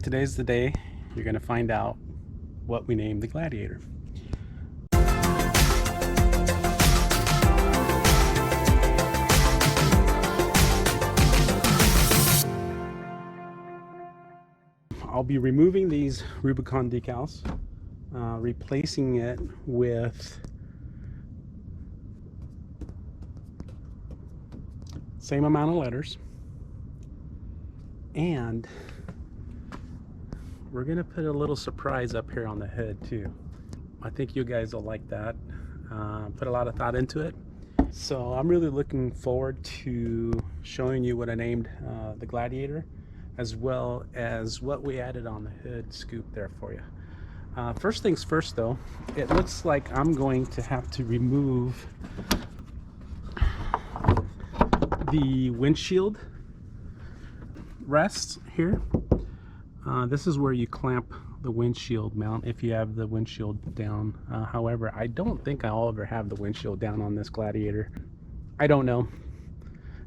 Today's the day you're going to find out what we named the Gladiator. I'll be removing these Rubicon decals, replacing it with same amount of letters, and we're gonna put a little surprise up here on the hood too. I think you guys will like that. Put a lot of thought into it, so I'm really looking forward to showing you what I named the Gladiator, as well as what we added on the hood scoop there for you. First things first though, it looks like I'm going to have to remove the windshield rests here. This is where you clamp the windshield mount if you have the windshield down. However, I don't think I'll ever have the windshield down on this Gladiator. I don't know.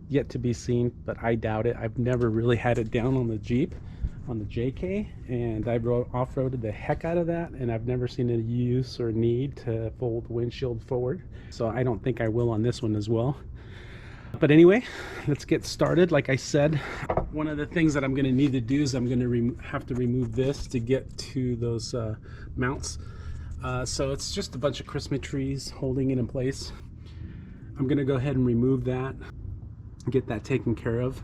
Yet to be seen, but I doubt it. I've never really had it down on the Jeep, on the JK, and I've off-roaded the heck out of that, and I've never seen a use or need to fold the windshield forward. So I don't think I will on this one as well. But anyway, let's get started. Like I said, one of the things that I'm going to need to do is I'm going to have to remove this to get to those mounts. So it's just a bunch of Christmas trees holding it in place. I'm going to go ahead and remove that, get that taken care of,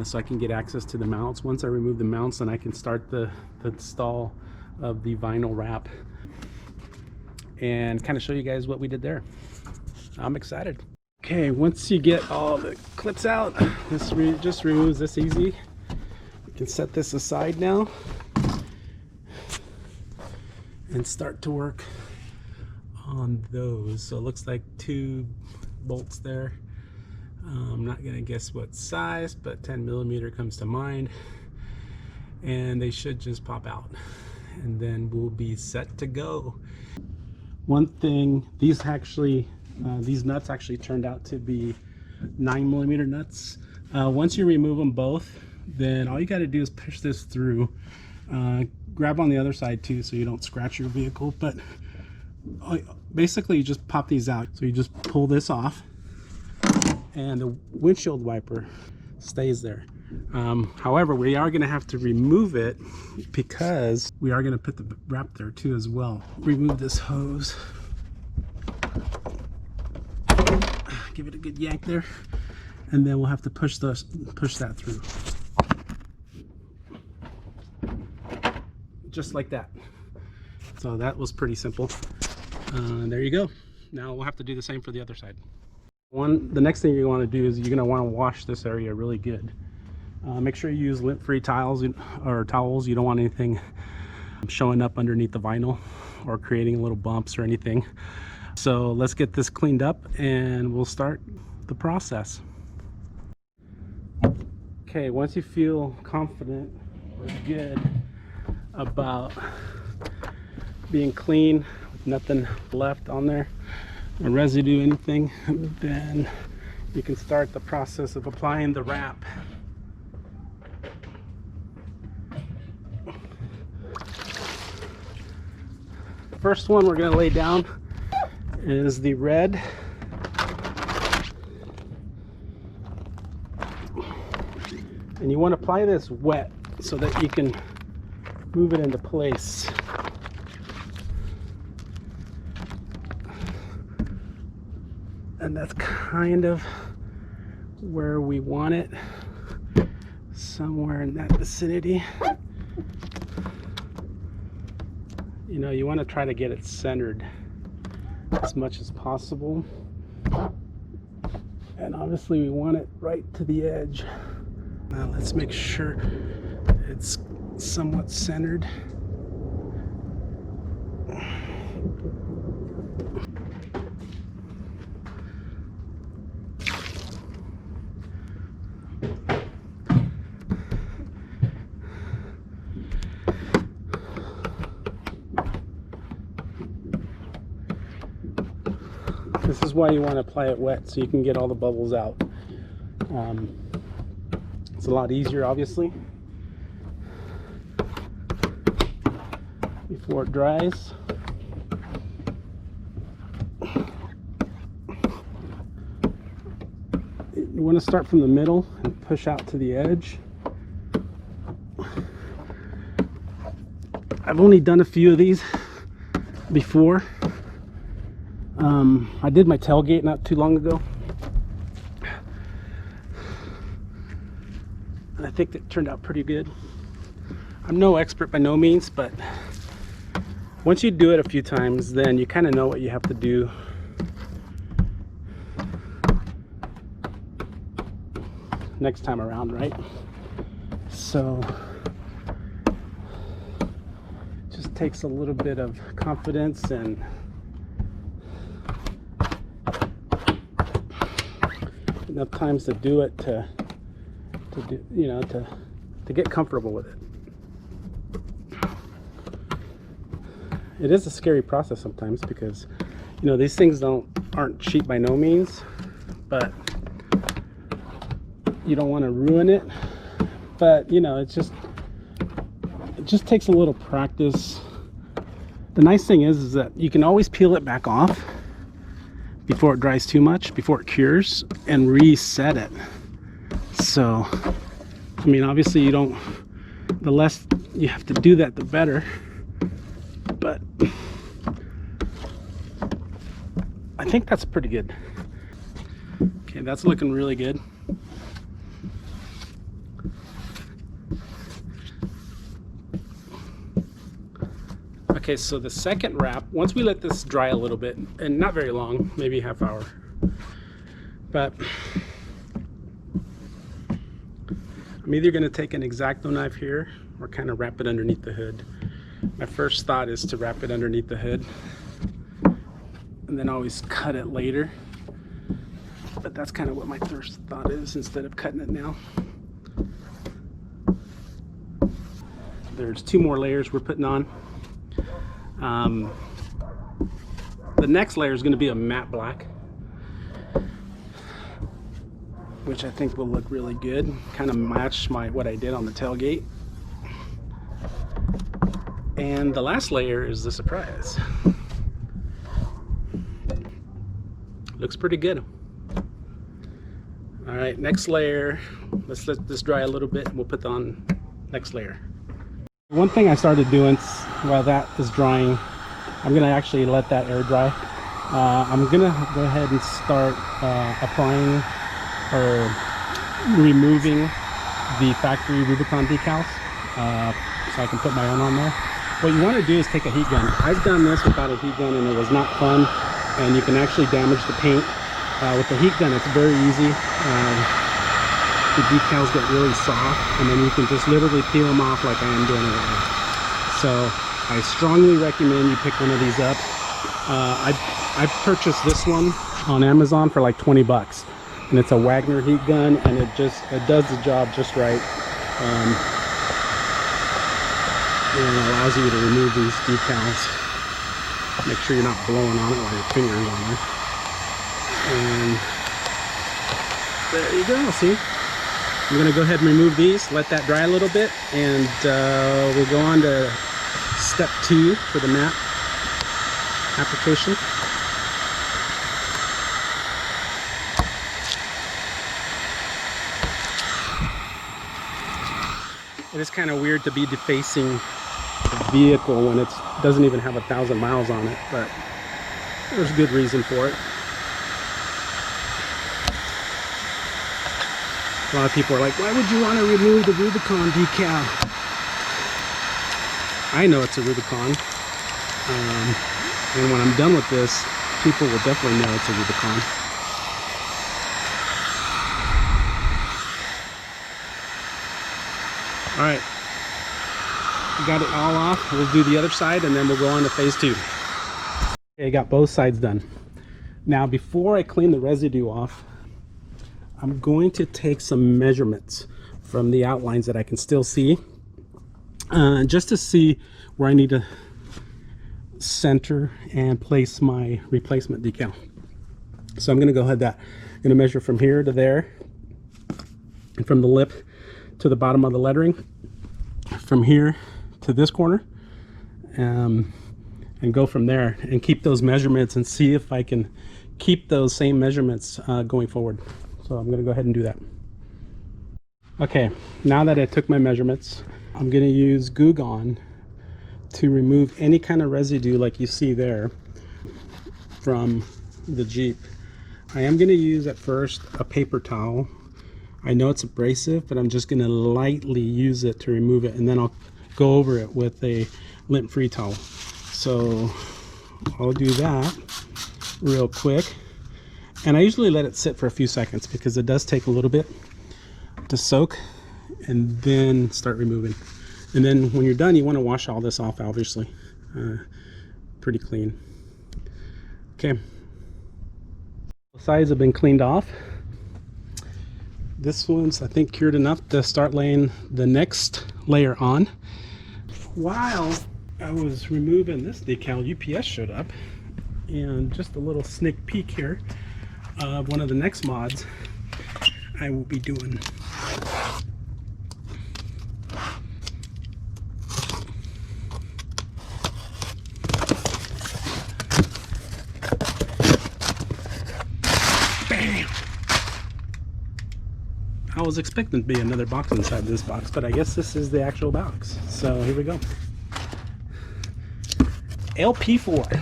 so I can get access to the mounts. Once I remove the mounts, then I can start the install of the vinyl wrap and kind of show you guys what we did there. I'm excited. Okay, once you get all the clips out, this just removes this easy. You can set this aside now and start to work on those. So it looks like 2 bolts there. I'm not gonna guess what size, but 10mm comes to mind, and they should just pop out, and then we'll be set to go. One thing, these nuts actually turned out to be 9mm nuts. Once you remove them both, then all you got to do is push this through. Grab on the other side too, so you don't scratch your vehicle. But basically, you just pop these out. So you just pull this off, and the windshield wiper stays there. However, we are going to have to remove it because we are going to put the wrap there too as well. Remove this hose. Give it a good yank there, and then we'll have to push that through, just like that. So that was pretty simple. There you go. Now we'll have to do the same for the other side. The next thing you want to do is you're going to want to wash this area really good. Make sure you use lint-free towels or towels. You don't want anything showing up underneath the vinyl or creating little bumps or anything. So let's get this cleaned up and we'll start the process. Okay, once you feel confident or good about being clean with nothing left on there, no residue, anything, then you can start the process of applying the wrap. The first one we're going to lay down is the red. And you want to apply this wet so that you can move it into place. And that's kind of where we want it, somewhere in that vicinity. You know, you want to try to get it centered as much as possible, and obviously we want it right to the edge. Now let's make sure it's somewhat centered. This is why you want to apply it wet, so you can get all the bubbles out. It's a lot easier, obviously. before it dries. You want to start from the middle and push out to the edge. I've only done a few of these before. I did my tailgate not too long ago, and I think that turned out pretty good. I'm no expert by no means, but once you do it a few times, then you kind of know what you have to do. Next time around, right? So just takes a little bit of confidence and enough times to do it to do, you know, to get comfortable with it. It is a scary process sometimes because, you know, these things aren't cheap by no means, but you don't want to ruin it. But you know, it just takes a little practice. The nice thing is that you can always peel it back off before it dries too much, before it cures, and reset it. So I mean, obviously you don't, the less you have to do that, the better, but I think that's pretty good. Okay, that's looking really good. Okay, so the second wrap, once we let this dry a little bit, and not very long, maybe a half hour, but I'm either going to take an X-Acto knife here or kind of wrap it underneath the hood. My first thought is to wrap it underneath the hood and then always cut it later, but that's kind of what my first thought is instead of cutting it now. There's 2 more layers we're putting on. The next layer is going to be a matte black, which I think will look really good, kind of match what I did on the tailgate. And the last layer is the surprise. Looks pretty good. All right, next layer. Let's let this dry a little bit and we'll put on next layer. One thing I started doing while that is drying, I'm gonna actually let that air dry. I'm gonna go ahead and start applying or removing the factory Rubicon decals, so I can put my own on there. What you want to do is take a heat gun. I've done this without a heat gun and it was not fun, and you can actually damage the paint. With the heat gun, it's very easy. The decals get really soft, and then you can just literally peel them off like I am doing it right now. So I strongly recommend you pick one of these up. I purchased this one on Amazon for like 20 bucks, and it's a Wagner heat gun, and it does the job just right. And it allows you to remove these decals. Make sure you're not blowing on it while your fingers on there. And there you go. See, I'm gonna go ahead and remove these, let that dry a little bit, and we'll go on to step 2 for the matte application. It is kind of weird to be defacing the vehicle when it doesn't even have 1,000 miles on it, but there's a good reason for it. A lot of people are like, why would you want to remove the Rubicon decal? I know it's a Rubicon, and when I'm done with this, people will definitely know it's a Rubicon. All right, we got it all off. We'll do the other side and then we'll go on to phase 2. Okay, I got both sides done. Now, before I clean the residue off, I'm going to take some measurements from the outlines that I can still see, just to see where I need to center and place my replacement decal. So I'm going to go ahead I'm going to measure from here to there, and from the lip to the bottom of the lettering, from here to this corner, and go from there and keep those measurements and see if I can keep those same measurements going forward. So I'm going to go ahead and do that. Okay, now that I took my measurements, I'm going to use Goo Gone to remove any kind of residue like you see there from the Jeep. I am going to use at first a paper towel. I know it's abrasive, but I'm just going to lightly use it to remove it, and then I'll go over it with a lint-free towel. So I'll do that real quick, and I usually let it sit for a few seconds because it does take a little bit to soak, and then start removing. And then when you're done, you want to wash all this off, obviously. Pretty clean. Okay, the sides have been cleaned off. This one's, I think, cured enough to start laying the next layer on. While I was removing this decal, UPS showed up, and just a little sneak peek here of one of the next mods I will be doing. Bam! I was expecting to be another box inside this box, but I guess this is the actual box. So here we go. LP4.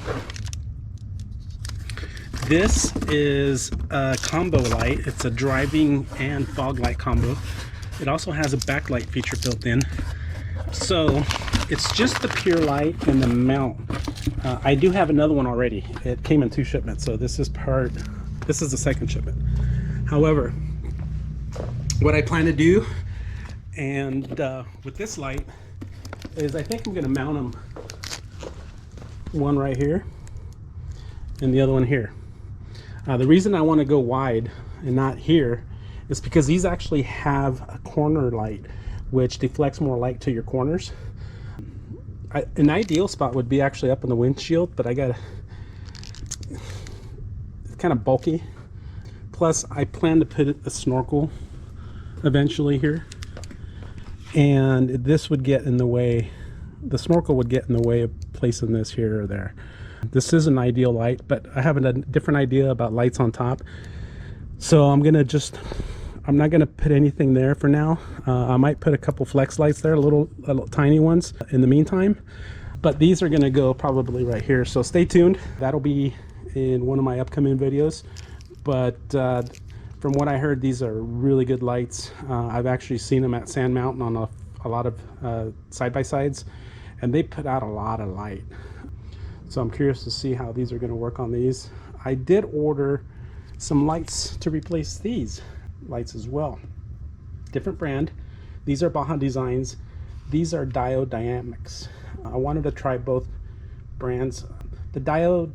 This is a combo light. It's a driving and fog light combo. It also has a backlight feature built in. So it's just the pure light and the mount. I do have another one already. It came in 2 shipments, so this is the second shipment. However, what I plan to do, and with this light, is I think I'm going to mount them, one right here and the other one here. The reason I want to go wide and not here is because these actually have a corner light which deflects more light to your corners. An ideal spot would be actually up in the windshield, but it's kind of bulky. Plus I plan to put a snorkel eventually here, and this would get in the way, the snorkel would get in the way of placing this here or there. This is an ideal light, but I have a different idea about lights on top, so I'm not gonna put anything there for now. I might put a couple flex lights there, little tiny ones in the meantime, but these are gonna go probably right here, so stay tuned. That'll be in one of my upcoming videos, but from what I heard, these are really good lights. I've actually seen them at Sand Mountain on a lot of side-by-sides, and they put out a lot of light. So I'm curious to see how these are going to work on these. I did order some lights to replace these lights as well. Different brand. These are Baja Designs. These are Diode Dynamics. I wanted to try both brands. The Diode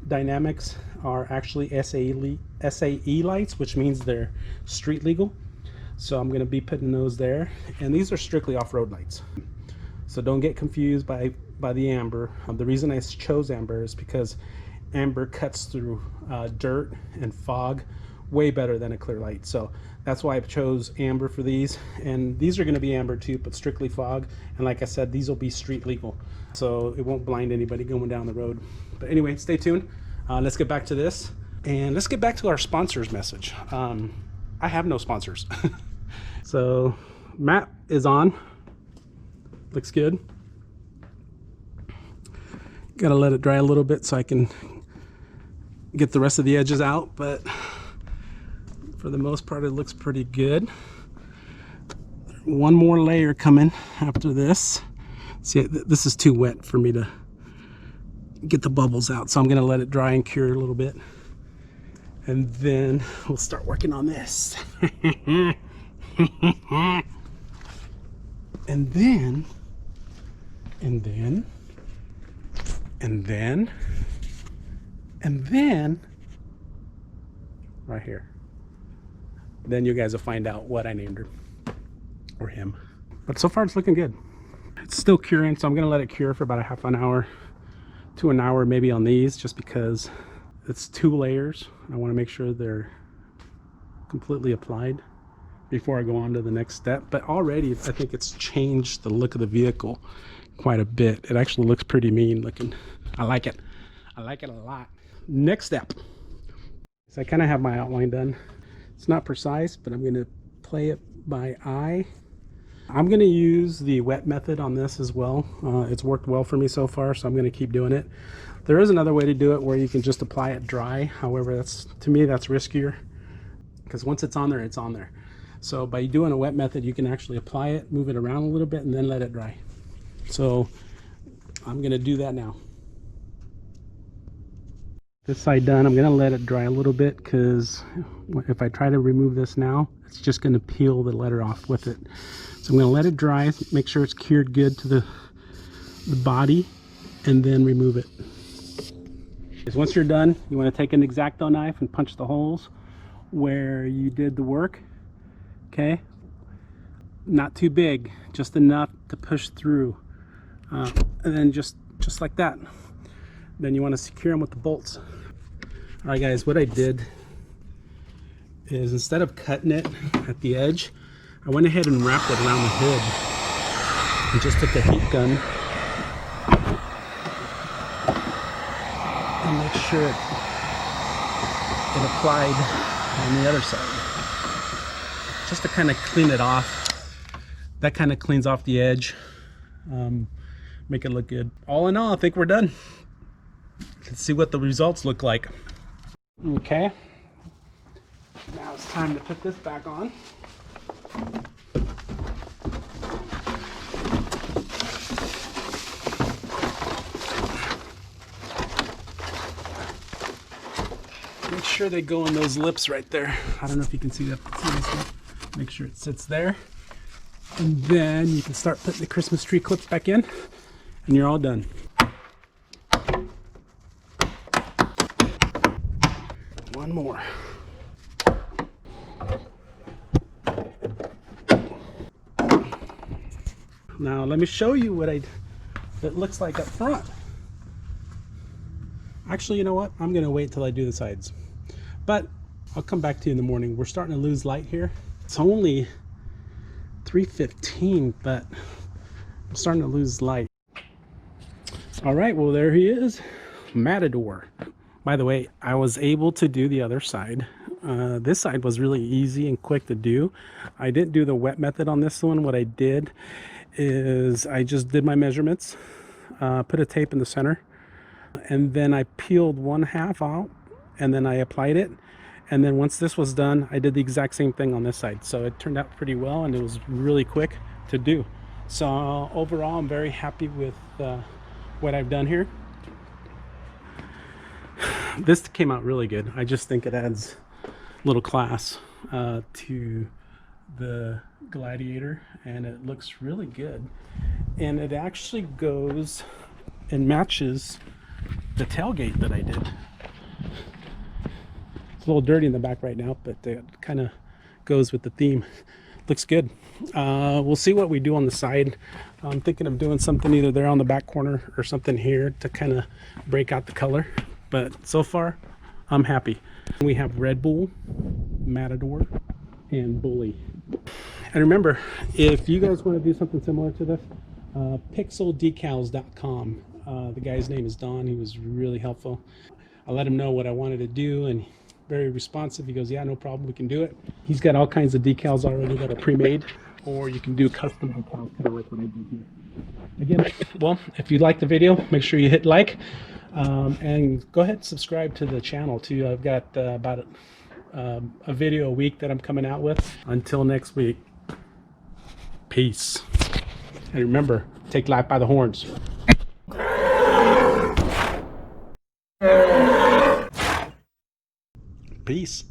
Dynamics are actually SAE lights, which means they're street legal. So I'm going to be putting those there. And these are strictly off-road lights. So don't get confused by the amber. The reason I chose amber is because amber cuts through dirt and fog way better than a clear light. So that's why I chose amber for these. And these are going to be amber too, but strictly fog. And like I said, these will be street legal, so it won't blind anybody going down the road. But anyway, stay tuned. Let's get back to this, and let's get back to our sponsors message. I have no sponsors. So map is on. Looks good. Gotta let it dry a little bit so I can get the rest of the edges out, but for the most part it looks pretty good. One more layer coming after this. See, this is too wet for me to get the bubbles out, so I'm gonna let it dry and cure a little bit, and then we'll start working on this. and then right here, then you guys will find out what I named her or him. But so far it's looking good. It's still curing, so I'm gonna let it cure for about a half an hour to an hour maybe on these, just because it's 2 layers. I want to make sure they're completely applied before I go on to the next step. But already I think it's changed the look of the vehicle quite a bit. It actually looks pretty mean looking. I like it. I like it a lot. Next step. So I kind of have my outline done. It's not precise, but I'm going to play it by eye. I'm going to use the wet method on this as well. It's worked well for me so far, so I'm going to keep doing it. There is another way to do it where you can just apply it dry. However, to me that's riskier, because once it's on there, it's on there. So by doing a wet method, you can actually apply it, move it around a little bit, and then let it dry. So I'm going to do that now. This side done, I'm going to let it dry a little bit, because if I try to remove this now, it's just going to peel the letter off with it. So I'm going to let it dry, make sure it's cured good to the body, and then remove it. Once you're done, you want to take an X-Acto knife and punch the holes where you did the work. Okay, not too big, just enough to push through, and then just like that. Then you want to secure them with the bolts. All right guys, what I did is, instead of cutting it at the edge, I went ahead and wrapped it around the hood and just took a heat gun and make sure it applied on the other side, just to kind of clean it off. That kind of cleans off the edge, make it look good. All in all, I think we're done. Let's see what the results look like. Okay, now it's time to put this back on. Make sure they go in those lips right there. I don't know if you can see that. Make sure it sits there. And then you can start putting the Christmas tree clips back in, and you're all done. One more. Now let me show you what it looks like up front. Actually, you know what? I'm going to wait till I do the sides. But I'll come back to you in the morning. We're starting to lose light here. It's only 3:15, but I'm starting to lose light. All right, well, there he is, Matador. By the way, I was able to do the other side. This side was really easy and quick to do. I didn't do the wet method on this one. What I did is I just did my measurements, put a tape in the center, and then I peeled one half out, and then I applied it. And then once this was done, I did the exact same thing on this side. So it turned out pretty well, and it was really quick to do. So overall, I'm very happy with what I've done here. This came out really good. I just think it adds a little class to the Gladiator, and it looks really good. And it actually goes and matches the tailgate that I did. It's a little dirty in the back right now, but it kind of goes with the theme. Looks good. We'll see what we do on the side. I'm thinking of doing something either there on the back corner or something here to kind of break out the color. But so far, I'm happy. We have Red Bull, Matador, and Bully. And remember, if you guys want to do something similar to this, pixeldecals.com. The guy's name is Don. He was really helpful. I let him know what I wanted to do, and very responsive. He goes, yeah, no problem, we can do it. He's got all kinds of decals already that are pre-made, or you can do custom decals, kind of like what I do here. Again, well, if you like the video, make sure you hit like, and go ahead and subscribe to the channel too. I've got about a video a week that I'm coming out with. Until next week, peace. And remember, take life by the horns. Peace.